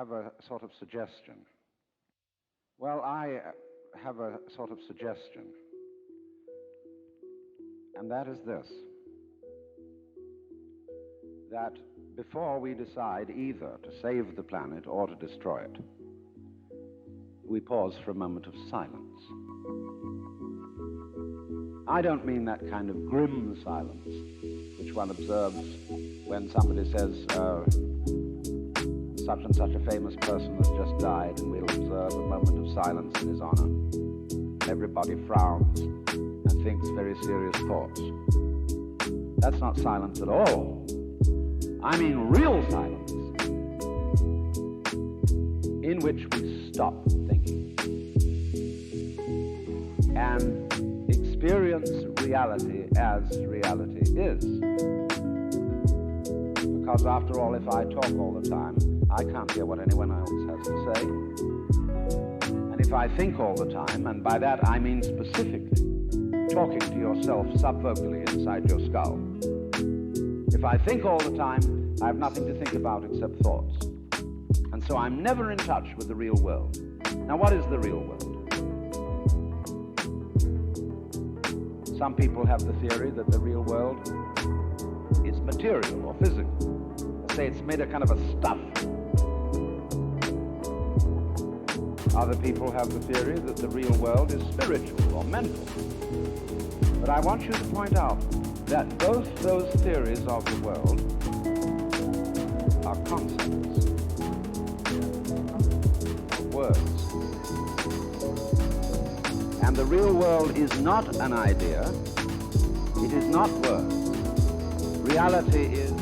have a sort of suggestion. Well, I have a sort of suggestion, and that is this, that before we decide either to save the planet or to destroy it, we pause for a moment of silence. I don't mean that kind of grim silence which one observes when somebody says, such and such a famous person has just died, and we'll observe a moment of silence in his honor. Everybody frowns and thinks very serious thoughts. That's not silence at all. I mean real silence, in which we stop thinking and experience reality as reality is. Because after all, if I talk all the time, I can't hear what anyone else has to say. And if I think all the time, and by that I mean specifically talking to yourself subvocally inside your skull, if I think all the time, I have nothing to think about except thoughts. And so I'm never in touch with the real world. Now, what is the real world? Some people have the theory that the real world is material or physical. They say it's made of kind of a stuff. Other people have the theory that the real world is spiritual or mental. But I want you to point out that both those theories of the world are concepts, words. And the real world is not an idea, it is not words. Reality is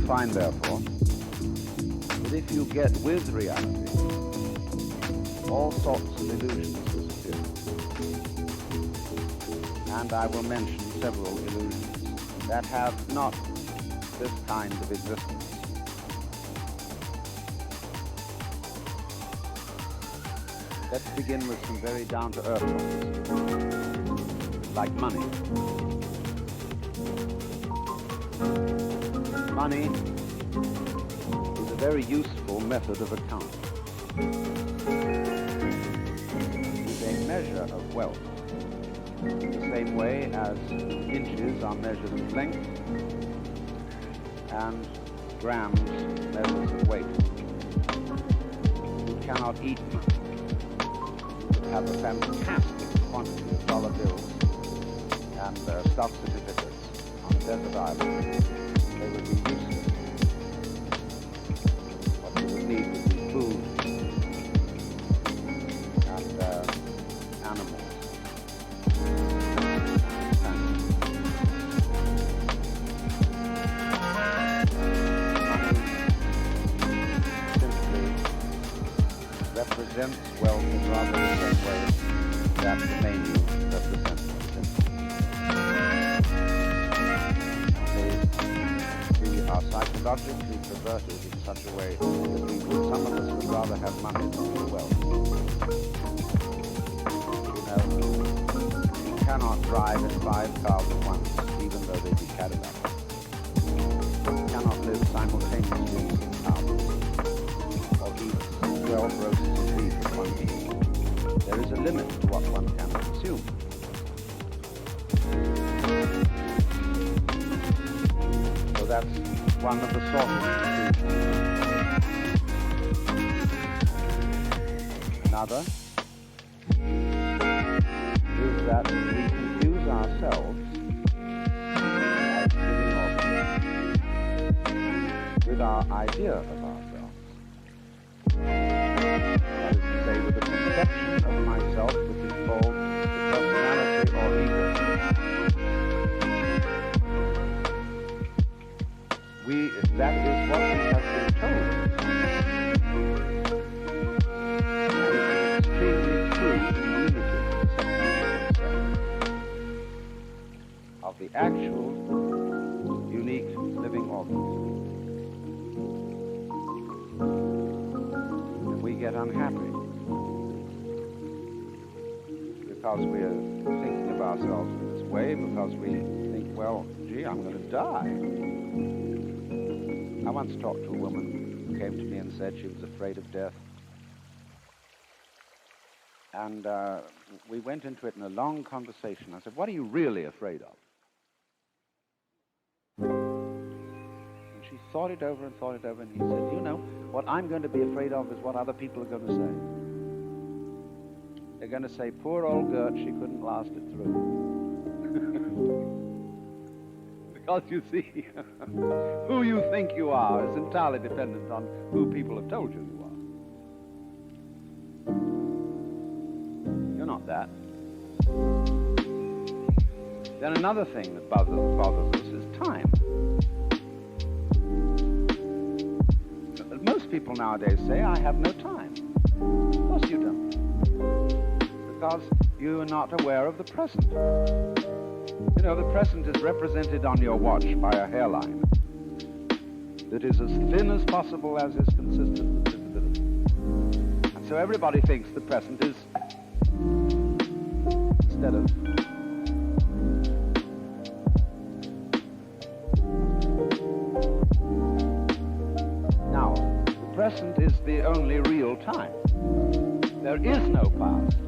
find, therefore, that if you get with reality, all sorts of illusions disappear. And I will mention several illusions that have not this kind of existence. Let's begin with some very down-to-earth ones, like money. Money is a very useful method of accounting. It is a measure of wealth, in the same way as inches are measures of length and grams measures of weight. You cannot eat money. You could have a fantastic quantity of dollar bills and stock certificates on a desert island. They would be useless. What you would need would be food and animals. Money simply represents wealth in rather the same way that the menu represents it. Are psychologically perverted in such a way that some of us would rather have money than wealth. You know, you cannot drive in 5 cars at once, even though they be Cadillacs. You cannot live simultaneously in 6 houses, or eat 12 roasts of beef at one meal. There is a limit to what one can consume. So that's one of the sort of institutions. Another is that we confuse ourselves as living organisms with our idea of ourselves. That is to say, with a conception of myself which is called the personality or ego. That is what we have been told. And it's an extremely because we're thinking of ourselves in this way, because we think, well, gee, I'm going to die. I once talked to a woman who came to me and said she was afraid of death. And we went into it in a long conversation. I said, what are you really afraid of? And she thought it over, and he said, you know, what I'm going to be afraid of is what other people are going to say. They're going to say, poor old Gert, she couldn't last it through. Because you see, who you think you are is entirely dependent on who people have told you you are. You're not that. Then another thing that bothers us is time. Most people nowadays say, I have no time. Of course you don't. Because you are not aware of the present. You know, the present is represented on your watch by a hairline that is as thin as possible as is consistent with visibility. And so everybody thinks the present is instead of now, the present is the only real time. There is no past,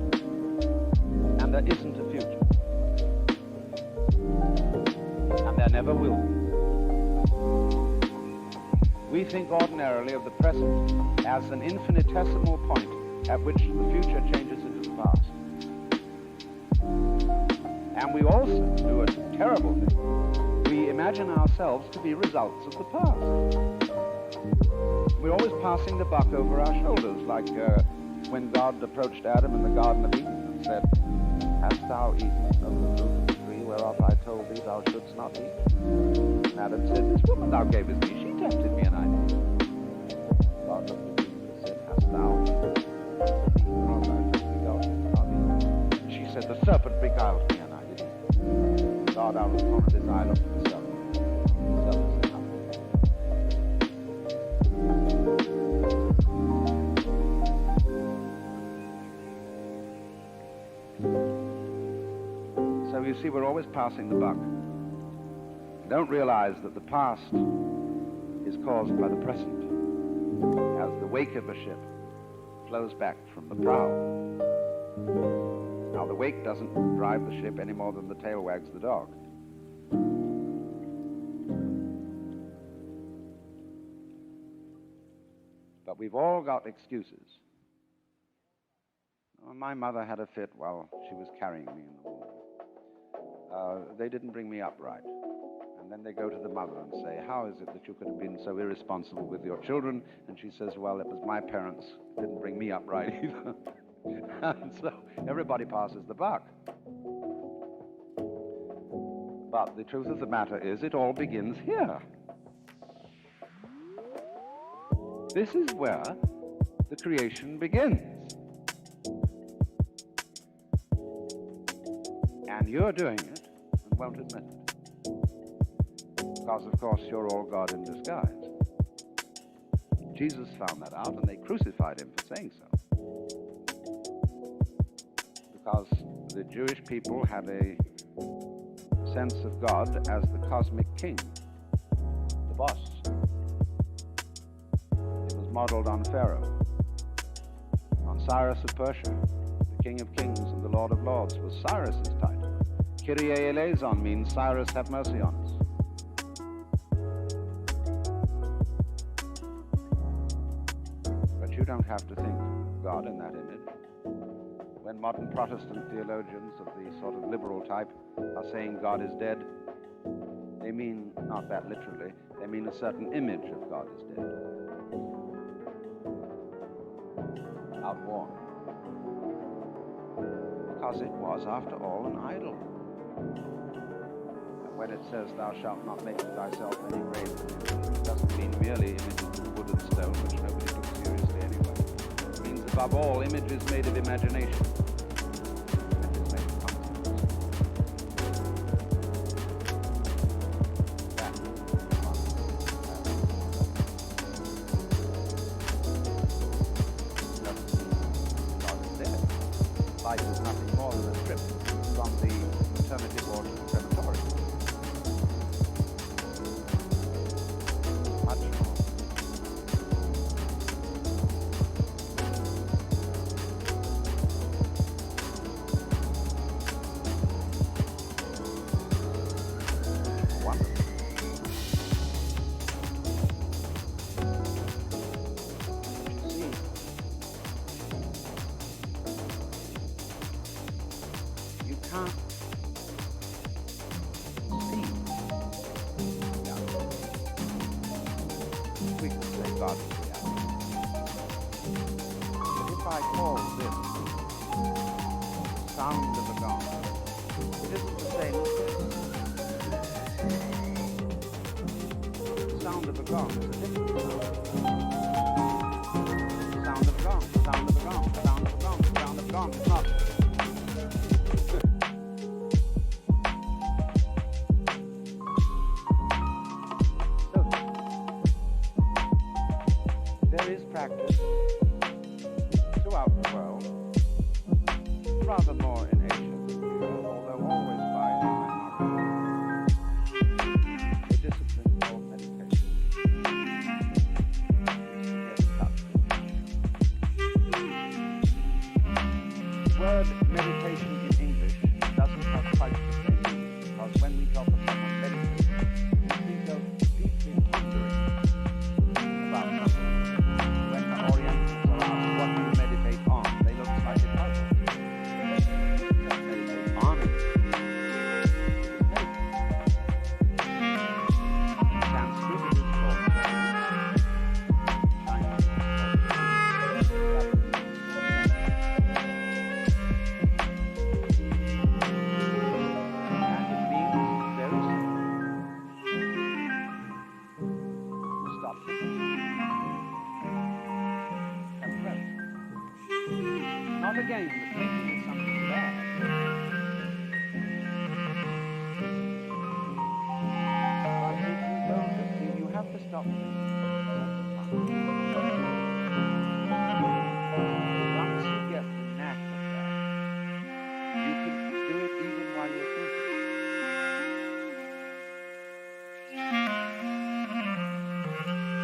and there isn't a future. And there never will be. We think ordinarily of the present as an infinitesimal point at which the future changes into the past. And we also do a terrible thing. We imagine ourselves to be results of the past. We're always passing the buck over our shoulders, like when God approached Adam in the Garden of Eden and said, hast thou eaten of the fruit of the tree whereof I told thee thou shouldst not eat? And Adam said, this woman thou gavest me, she tempted me and I did. God looked at him and said, hast thou eaten of thy fruit thou shouldst not eat? She said, the serpent beguiled me and I did eat. God out of the corner of his eye looked at the serpent. The serpent said, nothing. So you see, we're always passing the buck. We don't realize that the past is caused by the present, as the wake of a ship flows back from the prow. Now, the wake doesn't drive the ship any more than the tail wags the dog. But we've all got excuses. My mother had a fit while she was carrying me in the womb. They didn't bring me up right. And then they go to the mother and say, how is it that you could have been so irresponsible with your children? And she says, well, it was my parents who didn't bring me up right either. And so everybody passes the buck. But the truth of the matter is, it all begins here. This is where the creation begins. And you're doing it and won't admit it. Because, of course, you're all God in disguise. Jesus found that out, and they crucified him for saying so. Because the Jewish people had a sense of God as the cosmic king, the boss. It was modeled on Pharaoh, on Cyrus of Persia. The King of Kings and the Lord of Lords was Cyrus's title. Kyrie eleison means Cyrus have mercy on us. But you don't have to think of God in that image. When modern Protestant theologians of the sort of liberal type are saying God is dead, they mean not that literally, they mean a certain image of God is dead. Outworn. Because it was, after all, an idol. And when it says, thou shalt not make to thyself any graven image, it doesn't mean merely images of wood and stone, which nobody took seriously anyway. It means, above all, images made of imagination. Images made of consciousness. That doesn't mean God is dead. Life is nothing more than a trip on the maternity ward of the crematorium. Much more. Wonderful. You can't see. Yeah. We can say God's reality. But if I call this sound of a gong, it isn't the same as this. The sound of a gong is a different sound. The sound of a gong, the sound of a gong, the sound of a gong, the sound of a gong. It's not. There is practice throughout the world, rather more in Asia than here, although always by a minority. A discipline called meditation. Yes, that's the word meditation in English doesn't have quite the same meaning, because when we talk of someone meditating, we think of deeply pondering about something. When the Orientals are asked, what do you meditate on? They look slightly puzzled. Don't meditate on it. Sanskrit is called Chinese. Chinese is called and it means very simple. Stop thinking. Not again that thinking is something bad. But if you don't, you have to stop thinking once you get the knack of that, you can do it even while you're thinking.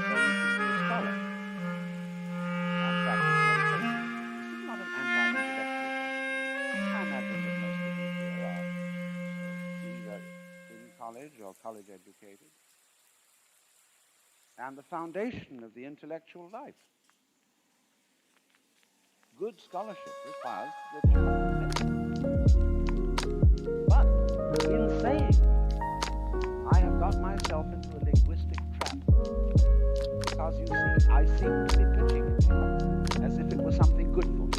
So you can be a scholar and practice meditation. This is not an anti-intellectual concept. I imagine that most of you here are either in college or college educated. And the foundation of the intellectual life. Good scholarship requires that you meditate. But in saying that, I have got myself into a linguistic trap. Because you see, I seem to be pitching it as if it was something good for me.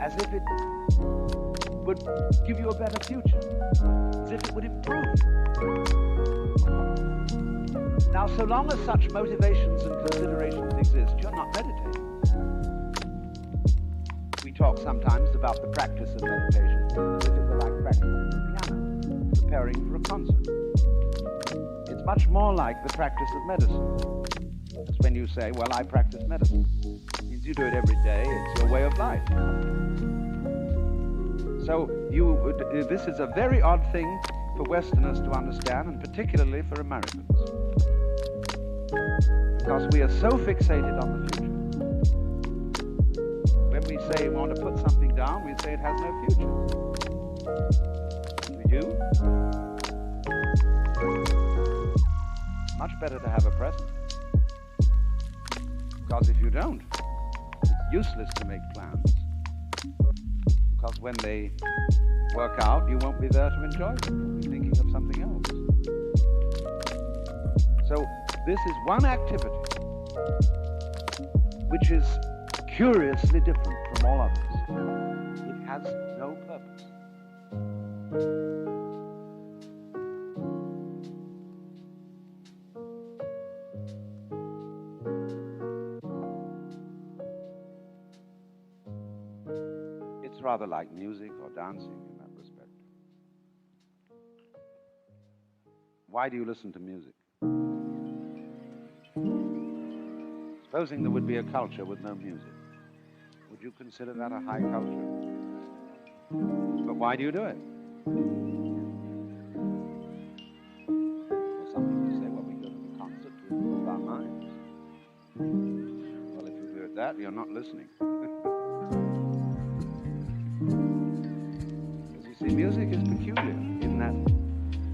As if it would give you a better future. As if it would improve. Now, so long as such motivations and considerations exist, you're not meditating. We talk sometimes about the practice of meditation as if it were like practicing the piano, preparing for a concert. It's much more like the practice of medicine. It's when you say, well, I practice medicine. It means you do it every day. It's your way of life. So this is a very odd thing for Westerners to understand, and particularly for Americans. Because we are so fixated on the future. When we say we want to put something down, we say it has no future. Do you? Much better to have a present. Because if you don't, it's useless to make plans. Because when they work out, you won't be there to enjoy them. You'll be thinking of something else. So this is one activity which is curiously different from all others. It has no purpose. It's rather like music or dancing in that respect. Why do you listen to music? Supposing there would be a culture with no music, would you consider that a high culture? But why do you do it? Well, some people say, well, we go to the concert to improve our minds. Well, if you do it that, you're not listening. Because you see, music is peculiar in that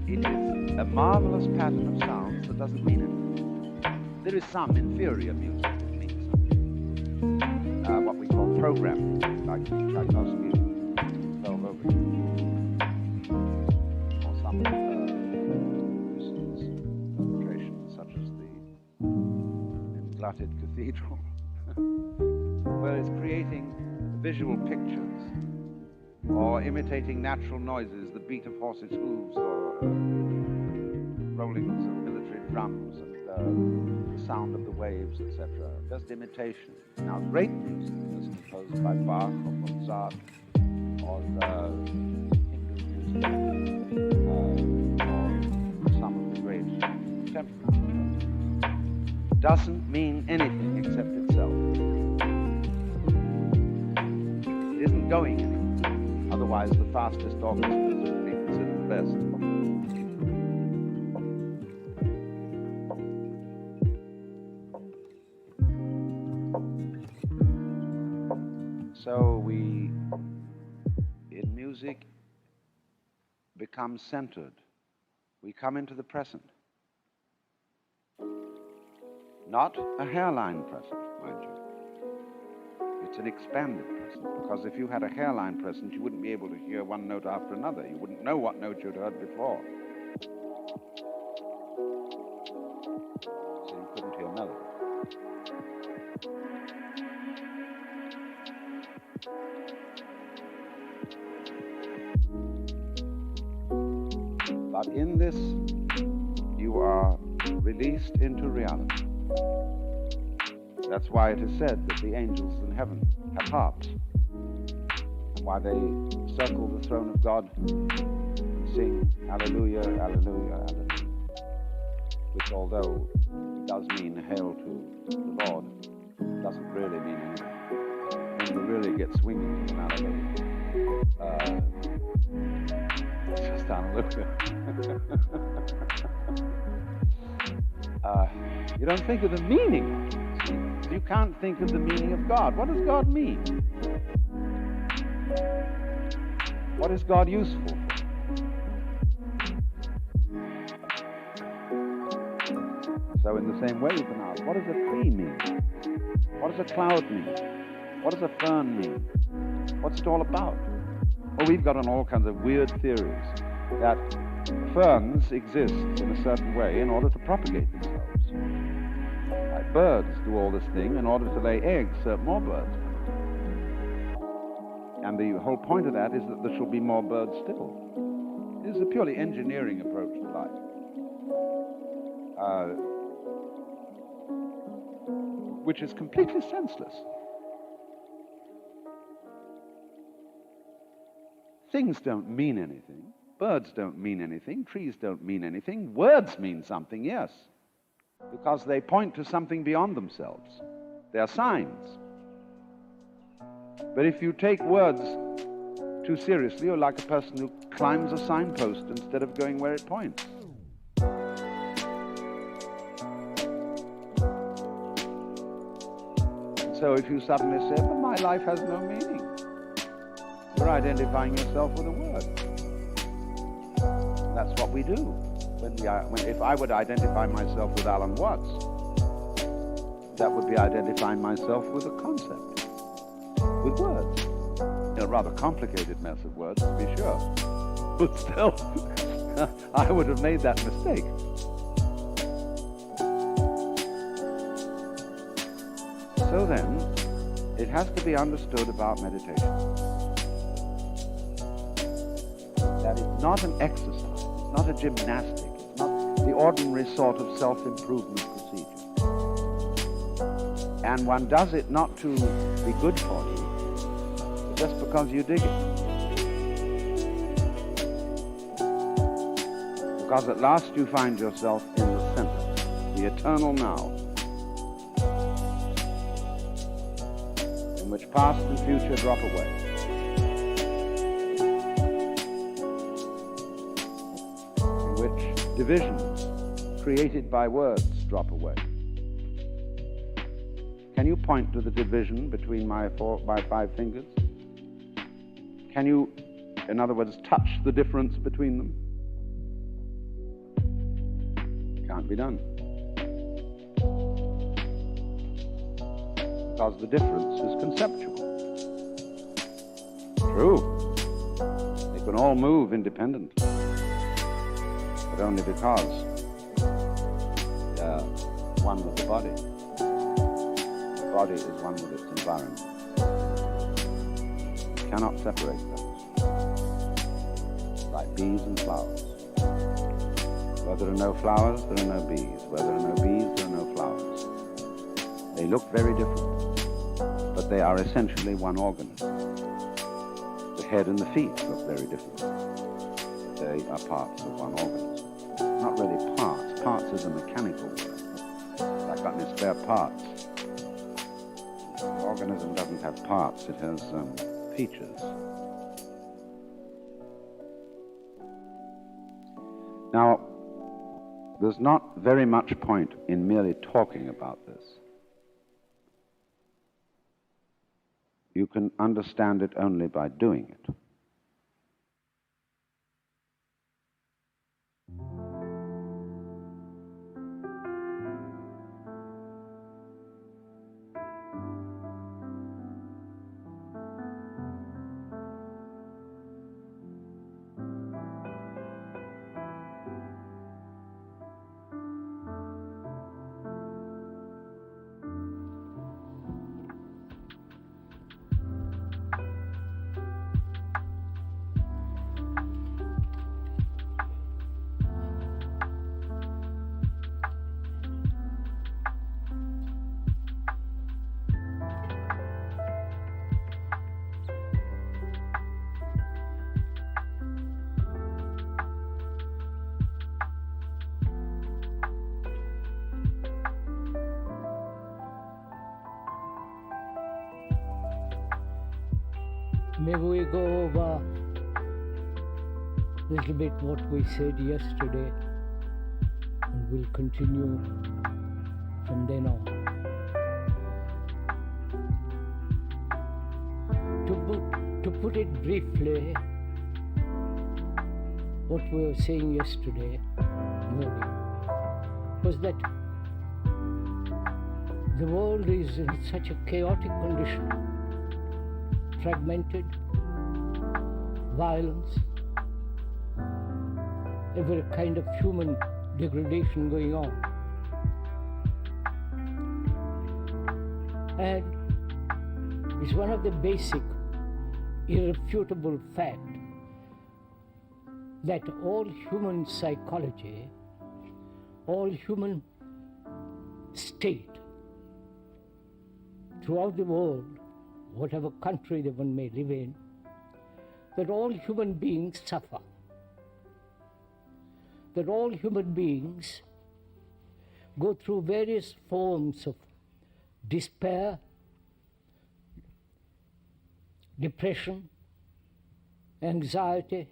it is a marvelous pattern of sounds that doesn't mean anything. There is some inferior music that means something. What we call programming, like Tchaikovsky, 12 Overtures, or some illustrations such as the glutted cathedral, where it's creating visual pictures or imitating natural noises, the beat of horses' hooves or rollings of military drums and the sound of the waves, etc. Just imitation. Now, great music is composed by Bach or Mozart or Hindu music or some of the great contemporary doesn't mean anything except itself. It isn't going anywhere. Otherwise, the fastest orchestras would be considered the best. So we, in music, become centered. We come into the present. Not a hairline present, mind you. It's an expanded present, because if you had a hairline present, you wouldn't be able to hear one note after another. You wouldn't know what note you'd heard before. So you couldn't hear melody. But in this, you are released into reality. That's why it is said that the angels in heaven have harps, and why they circle the throne of God and sing Alleluia, Alleluia, Alleluia, which, although it does mean hail to the Lord, doesn't really mean anything. When you really get swinging in Alleluia, it's just Alleluia. You don't think of the meaning of it. See? You can't think of the meaning of God. What does God mean? What is God useful for? So in the same way, you can ask, what does a tree mean? What does a cloud mean? What does a fern mean? What's it all about? Well, we've got on all kinds of weird theories that ferns exist in a certain way in order to propagate themselves. Like birds do all this thing in order to lay eggs so more birds. And the whole point of that is that there shall be more birds still. It is a purely engineering approach to life. Which is completely senseless. Things don't mean anything. Birds don't mean anything. Trees don't mean anything. Words mean something, yes, because they point to something beyond themselves. They're signs. But if you take words too seriously, you're like a person who climbs a signpost instead of going where it points. So if you suddenly say, but my life has no meaning, you're identifying yourself with a word. That's what we do. If I would identify myself with Alan Watts, that would be identifying myself with a concept, with words. A rather complicated mess of words, to be sure. But still, I would have made that mistake. So then, it has to be understood about meditation that it's not an exercise, it's not a gymnastic, it's not the ordinary sort of self-improvement procedure. And one does it not to be good for you, but just because you dig it. Because at last you find yourself in the center, the eternal now, in which past and future drop away. divisions created by words drop away. Can you point to the division between my 5 fingers? Can you, in other words, touch the difference between them? Can't be done. Because the difference is conceptual. True. They can all move independently, but only because they are one with the body. The body is one with its environment. You cannot separate those. Like bees and flowers. Where there are no flowers, there are no bees. Where there are no bees, there are no flowers. They look very different, but they are essentially one organism. The head and the feet look very different, but they are parts of one organism. Not really parts. Parts is a mechanical word. I've got any spare parts. The organism doesn't have parts, it has features. Now, there's not very much point in merely talking about this. You can understand it only by doing it. Maybe we go over a little bit what we said yesterday, and we'll continue from then on. To put it briefly, what we were saying yesterday morning was that the world is in such a chaotic condition, fragmented, violence, every kind of human degradation going on. And it's one of the basic, irrefutable fact that all human psychology, all human state throughout the world, whatever country that one may live in, that all human beings suffer, that all human beings go through various forms of despair, depression, anxiety,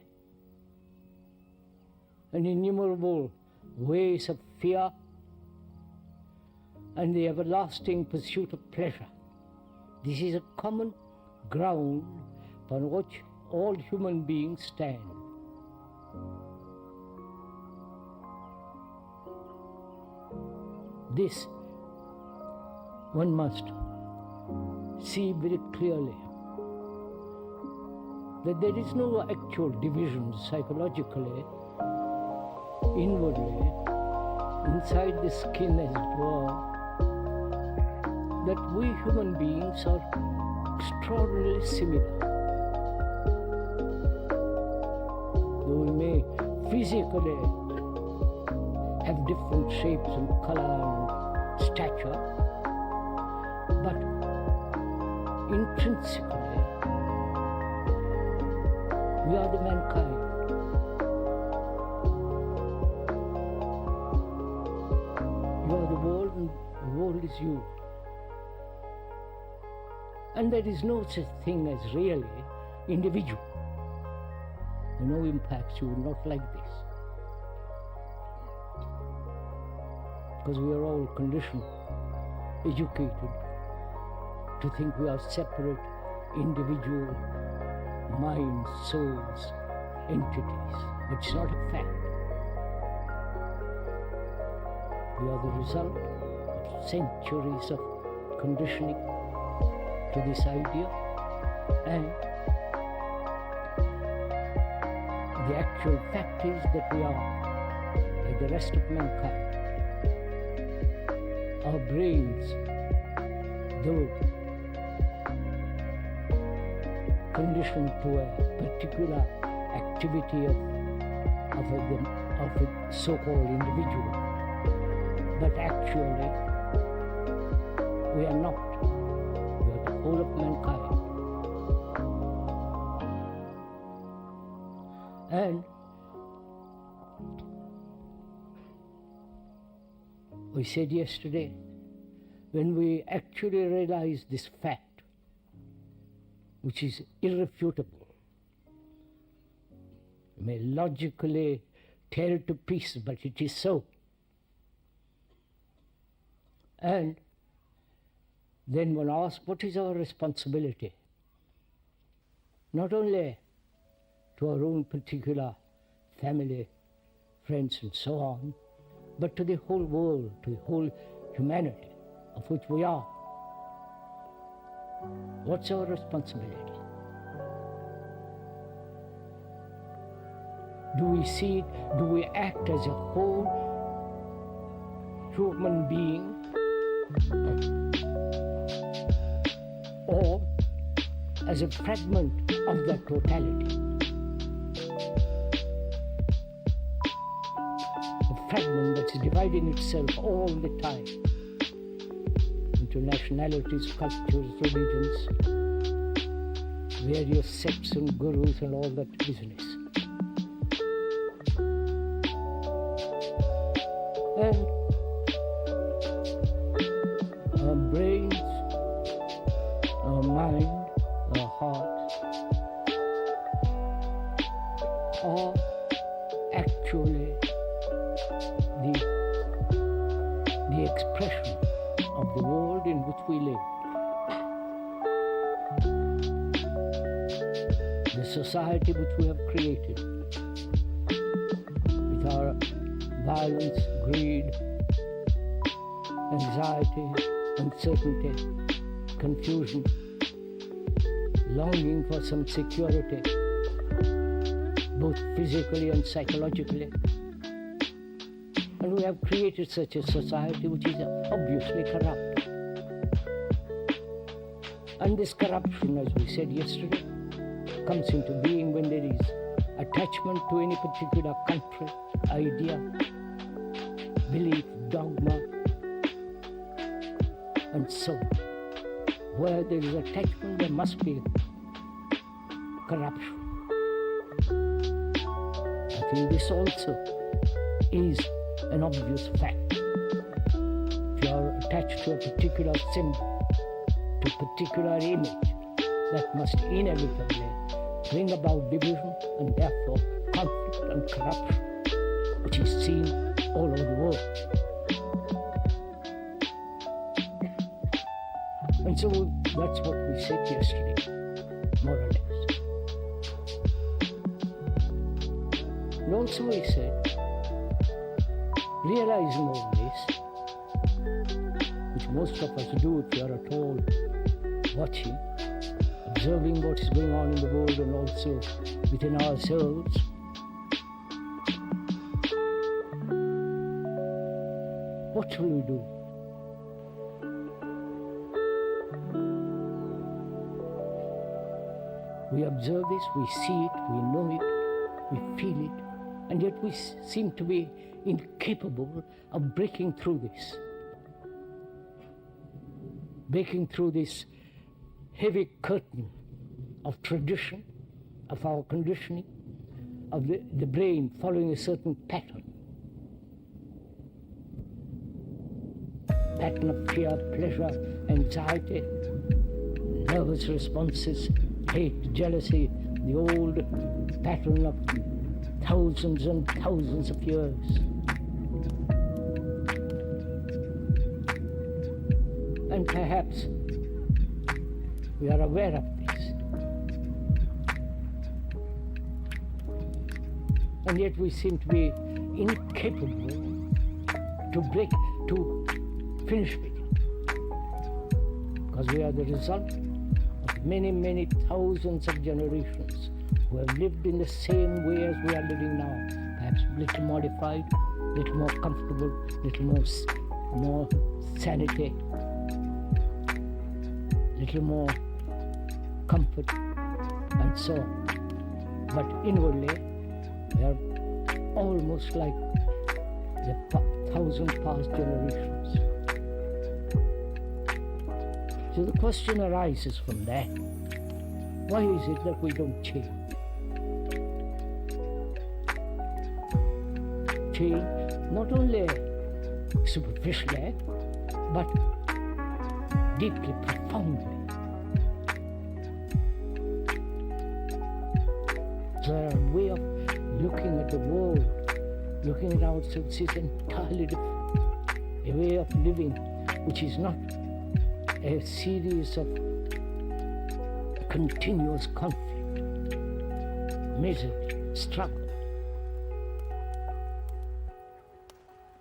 and innumerable ways of fear, and the everlasting pursuit of pleasure. This is a common ground upon which all human beings stand. This one must see very clearly, that there is no actual division psychologically, inwardly, inside the skin as it were, that we human beings are extraordinarily similar. Though we may physically have different shapes and color and stature, but intrinsically we are the mankind. You are the world and the world is you. And there is no such thing as really individual. No impacts, you will not like this. because we are all conditioned, educated, to think we are separate individual minds, souls, entities. But it's not a fact. We are the result of centuries of conditioning to this idea, and the actual fact is that we are, like the rest of mankind, our brains, though conditioned to a particular activity of a so-called individual, but actually we are not. We are the whole of mankind. And we said yesterday, when we actually realize this fact, which is irrefutable, we may logically tear it to pieces, but it is so. And then one asks, what is our responsibility? Not only to our own particular family, friends, and so on, but to the whole world, to the whole humanity of which we are. What's our responsibility? Do we see it? Do we act as a whole human being? Or as a fragment of that totality? A fragment that's dividing itself all the time into nationalities, cultures, religions, various sects and gurus and all that business. And our brains, our mind, our hearts are actually the expression of the world in which we live. The society which we have created with our violence, greed, anxiety, uncertainty, confusion, longing for some security, both physically and psychologically. And we have created such a society which is obviously corrupt. And this corruption, as we said yesterday, comes into being when there is attachment to any particular country, idea, belief, dogma, and so on. Where there is attachment, there must be corruption. I think this also is an obvious fact. If you are attached to a particular symbol, to a particular image, that must inevitably bring about division and therefore conflict and corruption, which is seen all over the world. And so that's what we said yesterday, more or less. And also we said, realizing all this, which most of us do if we are at all watching, observing what is going on in the world and also within ourselves, what shall we do? We observe this, we see it, we know it, we feel it, and yet we seem to be incapable of breaking through this. Breaking through this heavy curtain of tradition, of our conditioning, of the brain following a certain pattern. Pattern of fear, pleasure, anxiety, nervous responses, hate, jealousy, the old pattern of thousands and thousands of years. perhaps we are aware of this. And yet we seem to be incapable to finish with it. Because we are the result of many, many thousands of generations who have lived in the same way as we are living now. Perhaps a little modified, a little more comfortable, a little more sanity, a little more comfort, and so on. But inwardly, we are almost like the 1,000 past generations. So the question arises from that. Why is it that we don't change? Change not only superficially, but deeply, profoundly. So there are a way of looking at the world, looking at ourselves is entirely different. A way of living which is not a series of continuous conflict, misery, struggle.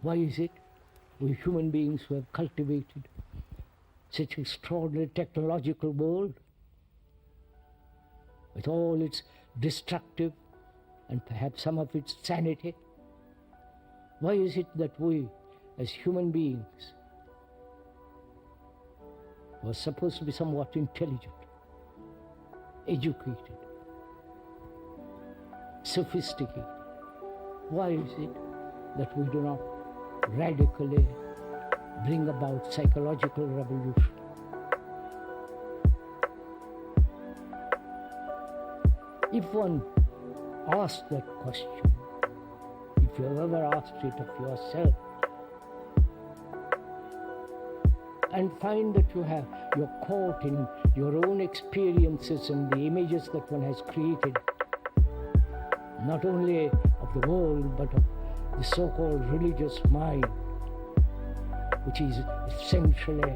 Why is it we human beings who have cultivated such extraordinary technological world with all its destructive and perhaps some of its sanity, why is it that we as human beings who are supposed to be somewhat intelligent, educated, sophisticated, why is it that we do not radically bring about psychological revolution? If one asks that question, if you have ever asked it of yourself, and find that you're caught in your own experiences and the images that one has created, not only of the world, but of the so-called religious mind, which is essentially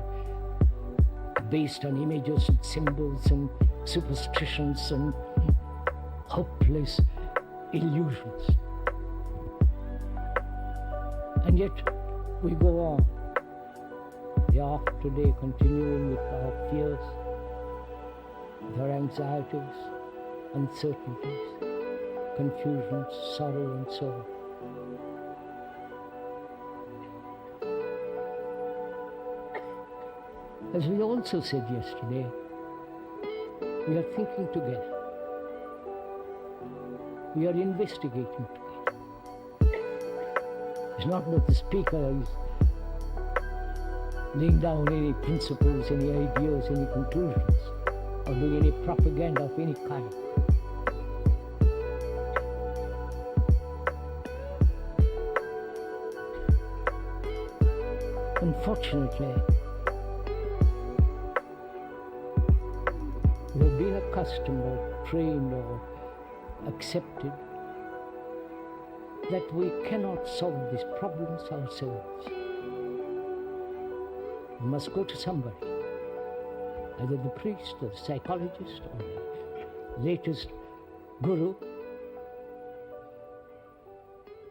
based on images and symbols and superstitions and hopeless illusions. And yet we go on, day after day, continuing with our fears, with our anxieties, uncertainties, confusions, sorrow, and so on. As we also said yesterday, we are thinking together. We are investigating together. It's not that the speaker is laying down any principles, any ideas, any conclusions, or doing any propaganda of any kind. Unfortunately, we have been accustomed or trained or accepted that we cannot solve these problems ourselves. We must go to somebody, either the priest or the psychologist or the latest guru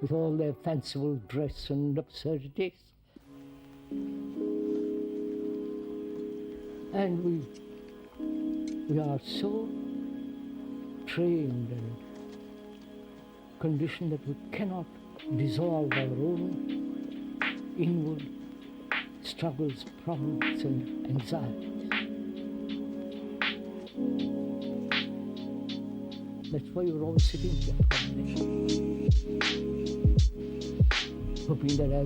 with all their fanciful dress and absurdities. And we are so trained and conditioned that we cannot dissolve our own inward struggles, problems, and anxieties. That's why you're all sitting here, hoping that I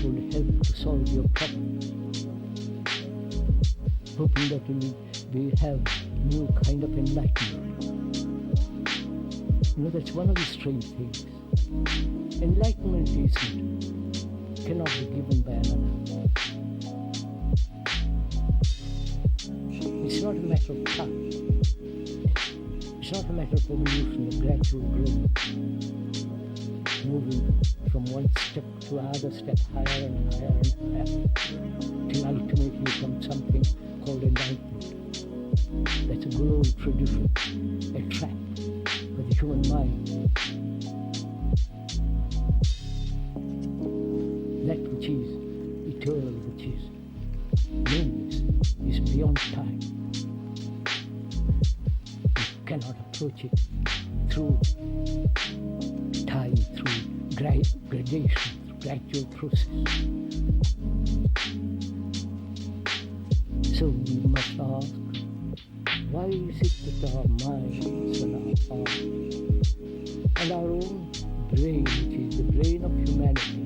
will help to solve your problem, hoping that you will have new kind of enlightenment. You know, that's one of the strange things. Enlightenment cannot be given by another. It's not a matter of touch. It's not a matter of evolution, of gradual growth. moving from one step to another step, higher and higher and higher, till ultimately comes something called enlightenment. That's a good old tradition, a trap for the human mind. That which is eternal, which is nameless, is beyond time. You cannot approach it through time, through gradation, through gradual process. So we must ask, why is it that our minds and our heart and our own brain, which is the brain of humanity,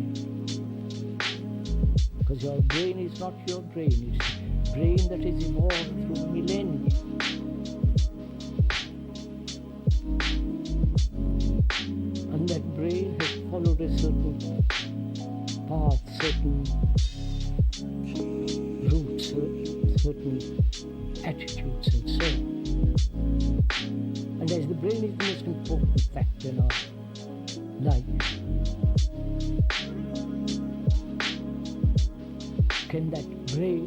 because your brain is not your brain, it's a brain that has evolved through millennia. And that brain has followed a certain path, certain routes, certain attitudes and so on. And as the brain is the most important factor in our life, can that brain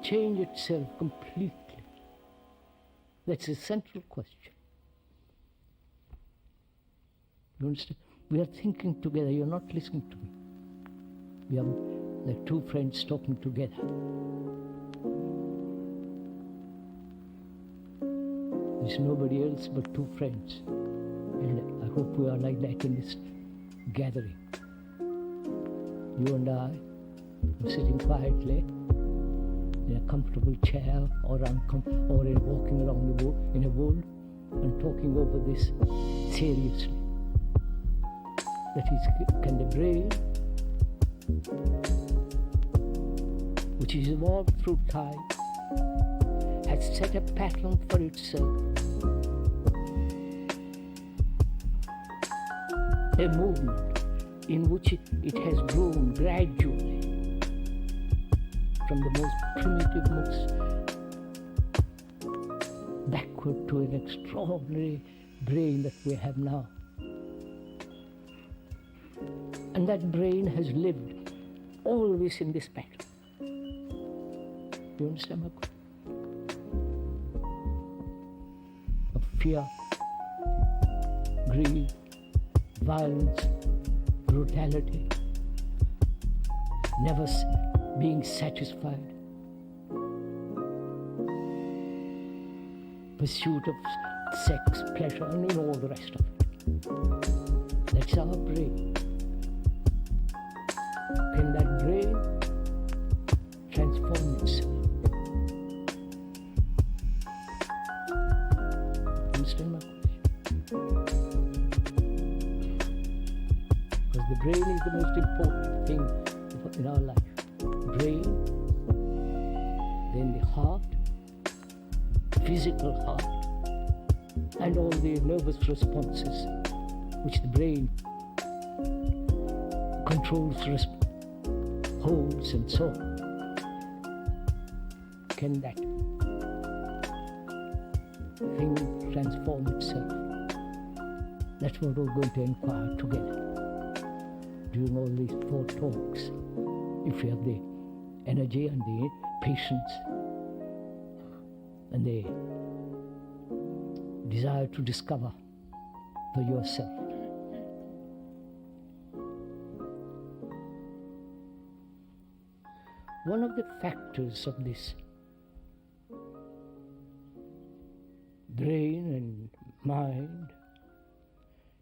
change itself completely? That's a central question. You understand? We are thinking together, you're not listening to me. We are like two friends talking together. There's nobody else but two friends. And I hope we are like that in this gathering. You and I are sitting quietly in a comfortable chair or in walking along the wood, in a wood and talking over this seriously. That is, can the brain, which is evolved through time, has set a pattern for itself, a movement in which it has grown gradually from the most primitive, most backward to an extraordinary brain that we have now. And that brain has lived always in this pattern. You understand my question? Of fear, greed, violence, brutality, never being satisfied, pursuit of sex, pleasure, and all the rest of it. That's our brain. Can that brain transform itself? Understand my question? Because the brain is the most important thing in our life. Brain, then the heart, physical heart, and all the nervous responses which the brain controls, holds, and so on. Can that thing transform itself? That's what we're going to inquire together during all these 4 talks, if you have the energy and the patience and the desire to discover for yourself. One of the factors of this brain and mind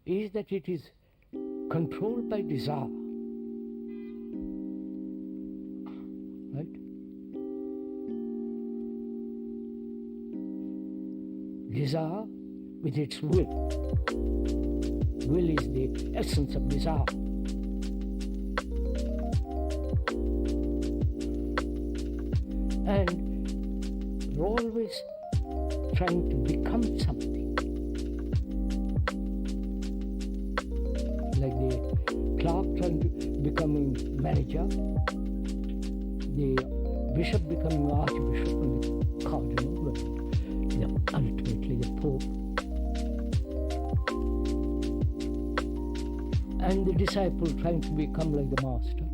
is that it is controlled by desire. Right? Desire with its will. Will is the essence of desire. And we're always trying to become something. Like the clerk trying to becoming manager, the bishop becoming archbishop and the cardinal, ultimately the Pope, and the disciple trying to become like the Master.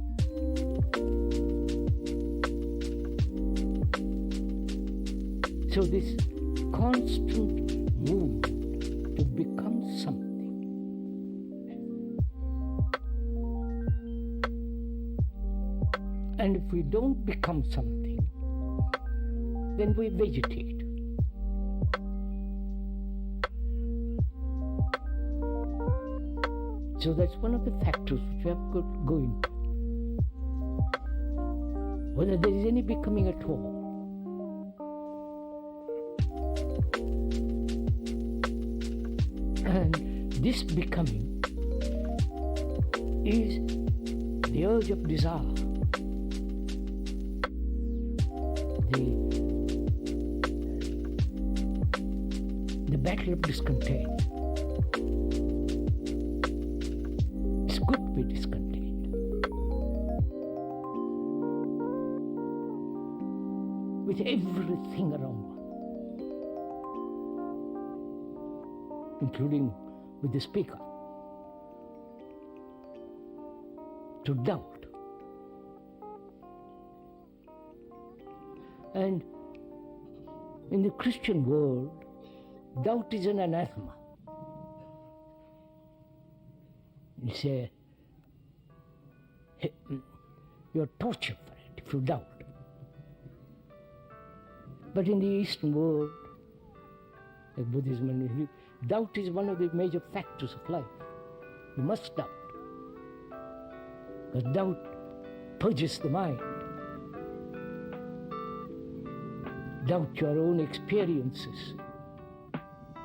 So this constant movement to become something. And if we don't become something, then we vegetate. So that's one of the factors which we have got to go into. Whether there is any becoming at all. And this becoming is the urge of desire, the battle of discontent. It's good to be discontent. With everything around one, including with the speaker. To doubt. And in the Christian world, doubt is an anathema. You say, you're tortured for it if you doubt. But in the Eastern world, like Buddhism and Hindu, doubt is one of the major factors of life. You must doubt. Because doubt purges the mind. Doubt your own experiences,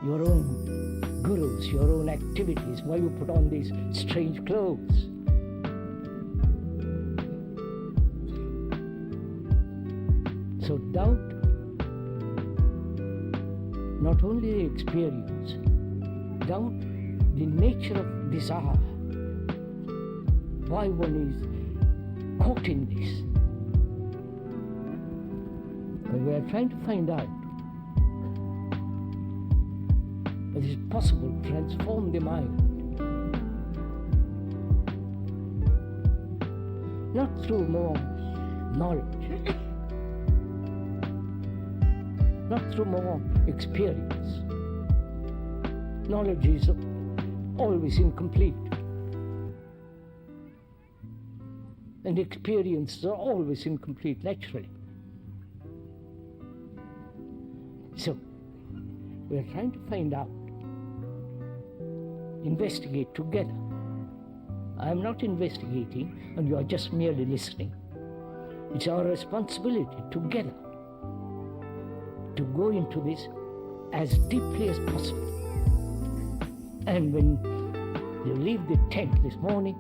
your own gurus, your own activities, why you put on these strange clothes. So doubt not only the experience, doubt the nature of desire, why one is caught in this. But we are trying to find out whether it is possible to transform the mind, not through more knowledge, not through more experience. Knowledge is always incomplete, and experiences are always incomplete naturally. So, we are trying to find out, investigate together. I am not investigating, and you are just merely listening. It's our responsibility together to go into this as deeply as possible. And when you leave the tent this morning,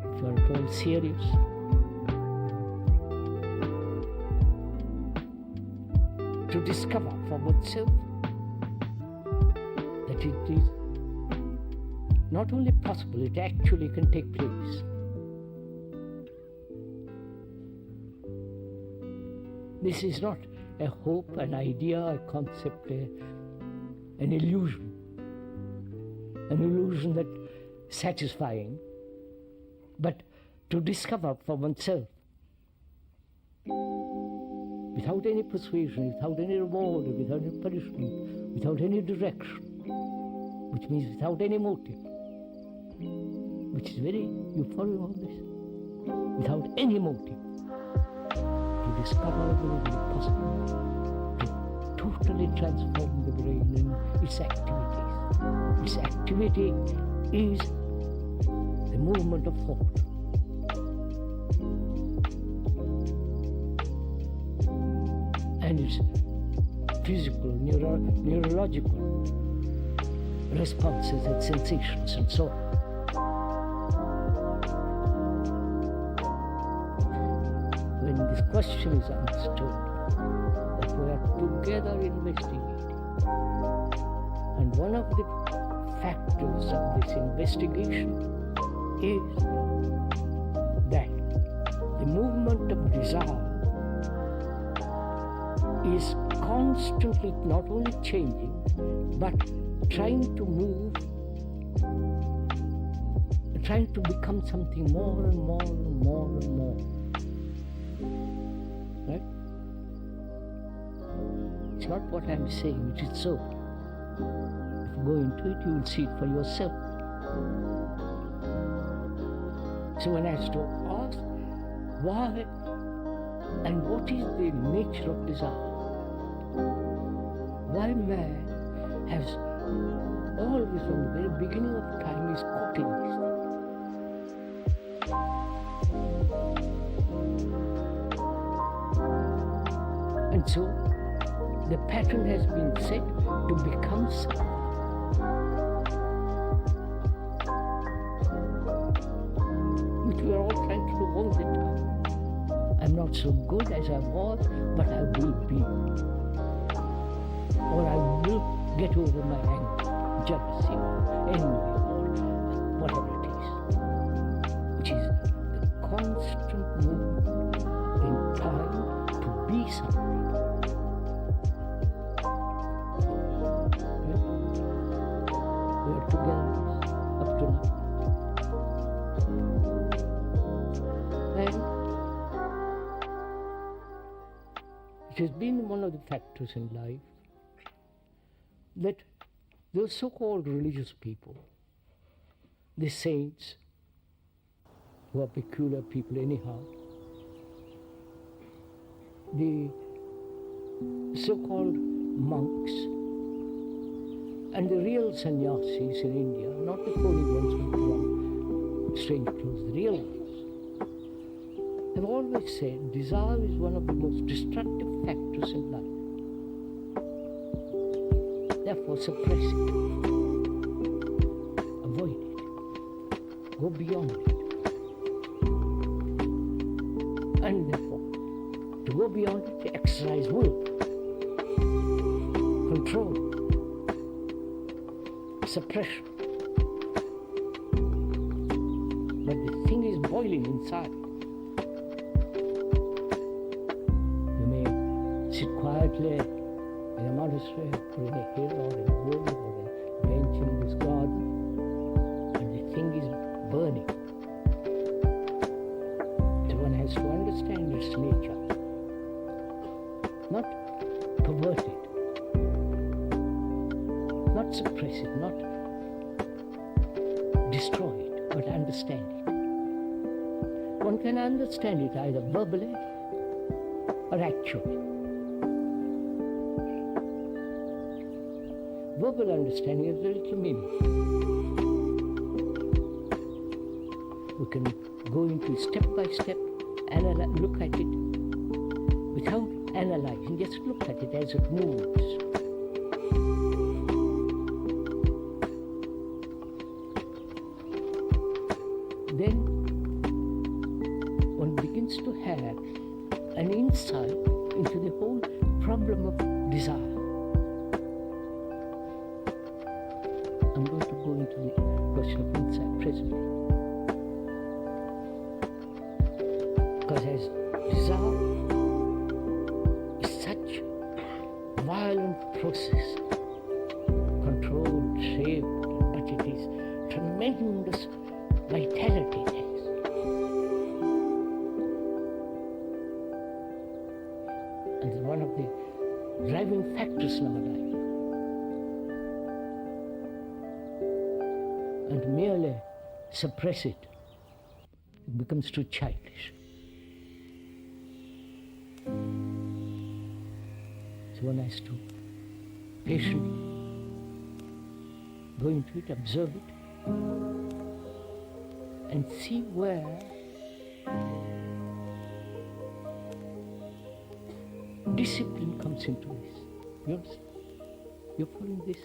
if you are at all serious, to discover for oneself that it is not only possible, it actually can take place. This is not a hope, an idea, a concept, an illusion that's satisfying, but to discover for oneself, without any persuasion, without any reward, without any punishment, without any direction, which means without any motive, which is very, you follow all this? Without any motive, to discover whether it is possible to totally transform the brain and its activities. Its activity is the movement of thought. And its physical, neurological responses and sensations and so on. When this question is understood, that we are together investigating, and one of the factors of this investigation is that the movement of desire is constantly not only changing, but trying to move, trying to become something more and more and more and more. Right? It's not what I'm saying, it is so. If you go into it, you will see it for yourself. So one has to ask, why and what is the nature of desire? Why man has always, from the very beginning of time, is caught in this thing. And so, the pattern has been set to become something. Which we are all trying to do all the time. I'm not so good as I was, but I will be. Or I will get over my anger, jealousy, envy, or whatever it is. Which is the constant movement in time to be something. Right? We are together up to now. And it has been one of the factors in life that those so-called religious people, the saints, who are peculiar people anyhow, the so-called monks, and the real sannyasis in India, not the phony ones who put on strange clothes, the real ones, have always said desire is one of the most destructive factors in life. Therefore, suppress it. Avoid it. Go beyond it. And therefore, to go beyond it, to exercise will, control, suppression. But the thing is boiling inside. You may sit quietly in a monastery, or in a hill, or in a wood, or a bench in this garden, and the thing is burning. So one has to understand its nature, not pervert it, not suppress it, not destroy it, but understand it. One can understand it either verbally or actually. Verbal understanding is a little meaning. We can go into it step by step, look at it without analyzing, just look at it as it moves. Then one begins to have an insight into the whole problem of desire. I'm going to go into the question of insight presently. Because as desire is such a violent process, controlled, shaped, but it is tremendous vitality it has. And it's one of the driving factors in our life. And merely suppress it, it becomes too childish. So one has to patiently go into it, observe it, and see where discipline comes into this. You understand? You're following this?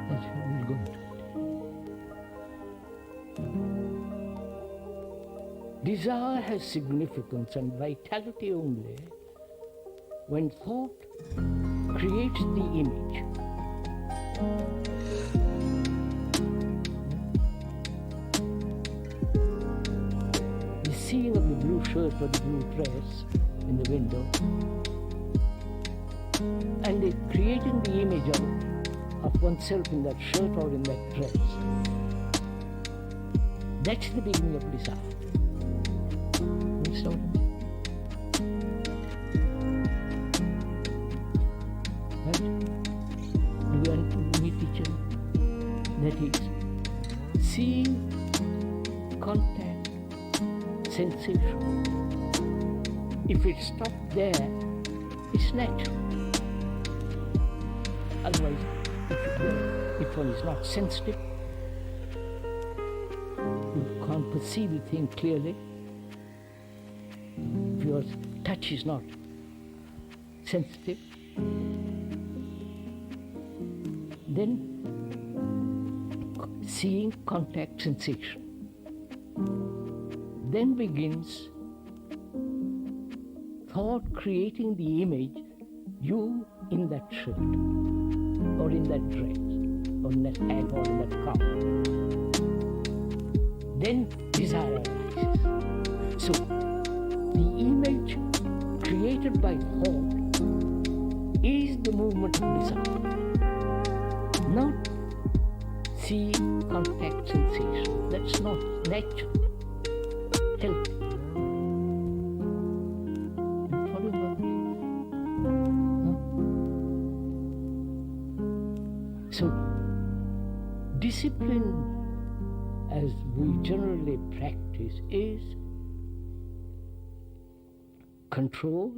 That's how we'll go into it. Desire has significance and vitality only when thought creates the image. The seeing of the blue shirt or the blue dress in the window, and they're creating the image of oneself in that shirt or in that dress. That's the beginning of desire. Understand what I mean? Right? Do we want to meet each other? That is, seeing, contact, sensation. If it stops there, it's natural. Otherwise, if one is not sensitive, you can't perceive the thing clearly. If your touch is not sensitive, then seeing, contact, sensation. Then begins thought creating the image, you in that shirt, or in that dress, or in that hat, or in that cup. Then desire arises. So, the image created by thought is the movement of desire, not see, contact, sensation. That's not natural, healthy. So, discipline, as we generally practice, is control,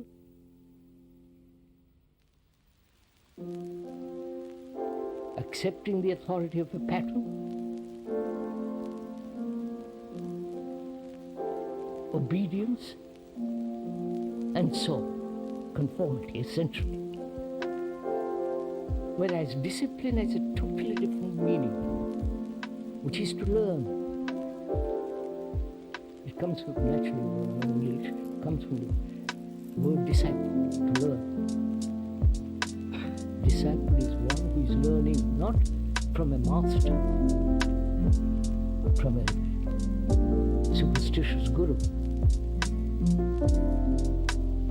accepting the authority of a pattern, obedience, and so on, conformity, essentially. Whereas discipline has a totally different meaning, which is to learn. It comes from, naturally, in English, it comes from the word disciple, to learn. Disciple is one who is learning not from a master, from a superstitious guru,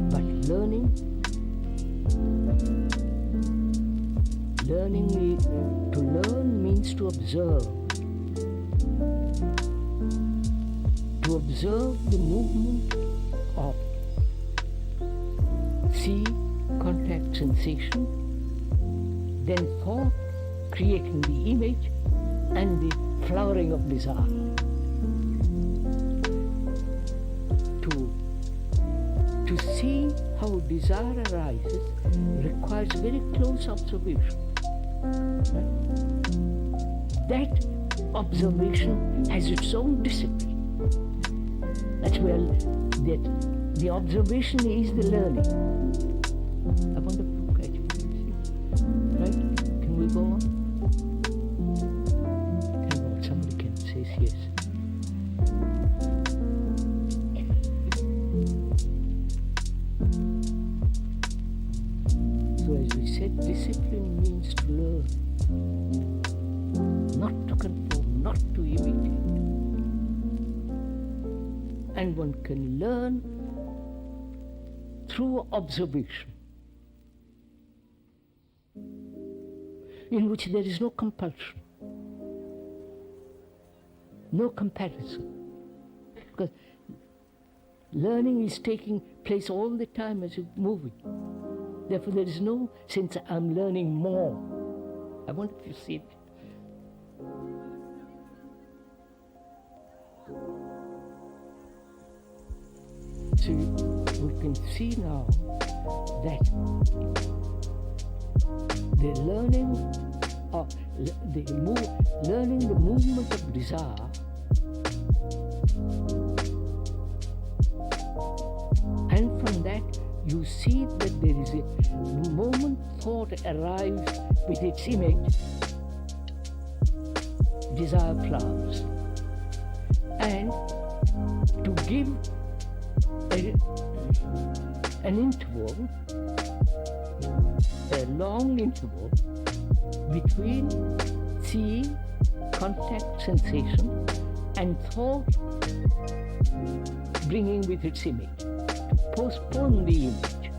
but learning to learn means to observe. To observe the movement of see, contact, sensation, then thought creating the image and the flowering of desire. To see how desire arises requires very close observation. Right? That observation has its own discipline. That's where the observation is the learning. I wonder if you catch what you see. Right? Can we go on? Can go on. Somebody can say yes. So as we said, discipline means to learn, not to conform, not to imitate. And one can learn through observation, in which there is no compulsion, no comparison, because learning is taking place all the time as you're moving. Therefore, there is no sense I'm learning more. I wonder if you see it. So we can see now that the learning the movement of desire and from that you see that there is the moment thought arrives with its image, desire flowers. And to give an interval, a long interval between seeing, contact, sensation, and thought bringing with its image. To postpone the image.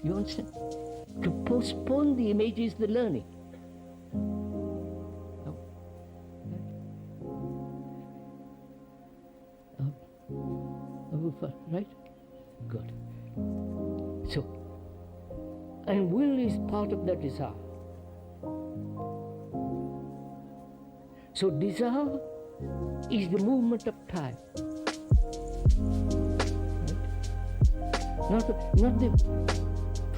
You understand? To postpone the image is the learning. Right? Good. So, and will is part of the desire. So desire is the movement of time. Right? Not the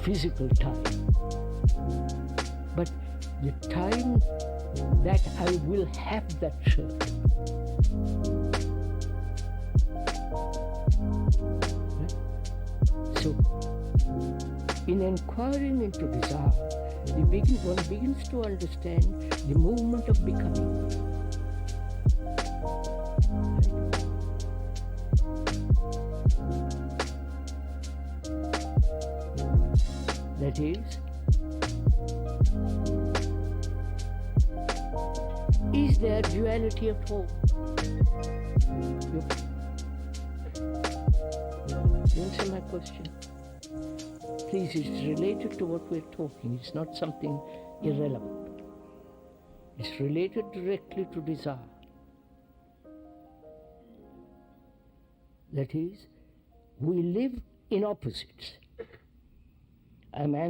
physical time, but the time that I will have that shirt. Right? So, in inquiring into desire, one begins to understand the movement of becoming. That is there duality at all? You answer my question? Please, it's related to what we're talking. It's not something irrelevant. It's related directly to desire. That is, we live in opposites. A man